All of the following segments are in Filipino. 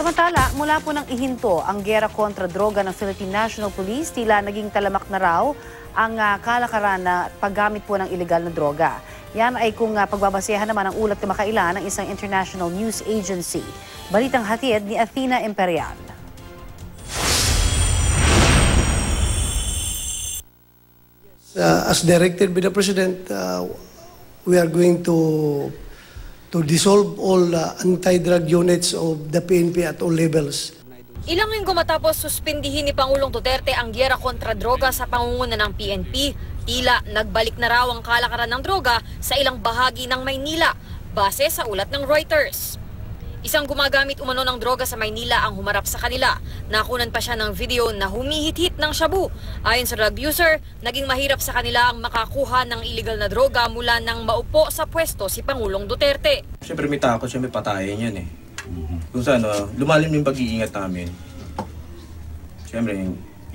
Samantala, mula po nang ihinto ang giyera kontra droga ng Philippine National Police, tila naging talamak na raw ang kalakaran na paggamit po ng ilegal na droga. Yan ay kung pagbabasehan naman ang ulat na makailan ng isang international news agency. Balitang hatid ni Athena Imperial. As directed by the President, we are going to dissolve all anti-drug units of the PNP at all levels. Ilang linggo matapos suspindihin ni Pangulong Duterte ang giyera kontra droga sa pangunguna ng PNP, tila nagbalik na raw ang kalakaran ng droga sa ilang bahagi ng Maynila, base sa ulat ng Reuters. Isang gumagamit umano ng droga sa Maynila ang humarap sa kanila. Nakunan pa siya ng video na humihit-hit ng shabu. Ayon sa drug user, naging mahirap sa kanila ang makakuha ng illegal na droga mula nang maupo sa pwesto si Pangulong Duterte. Siyempre may takot siya, may patayin yan eh. Kung saan, lumalim yung pag-iingat namin. Siyempre,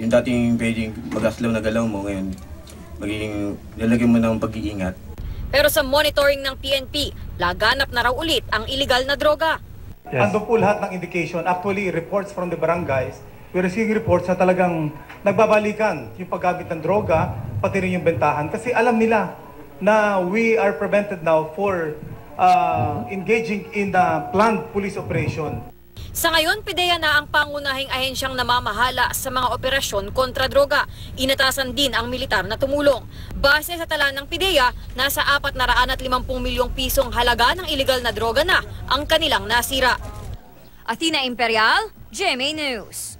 yung dating pwedeng magaslaw na galaw mo ngayon, magiging lalagyan mo ng pag-iingat. Pero sa monitoring ng PNP, laganap na raw ulit ang illegal na droga. Yes. Ando po lahat ng indication, actually reports from the barangays, we're receiving reports na talagang nagbabalikan yung paggamit ng droga, pati rin yung bentahan. Kasi alam nila na we are prevented now for engaging in the planned police operation. Sa ngayon, PIDEA na ang pangunahing ahensyang namamahala sa mga operasyon kontra droga. Inatasan din ang militar na tumulong. Base sa tala ng PIDEA, nasa 450 milyong pisong halaga ng illegal na droga na ang kanilang nasira. Athena Imperial, GMA News.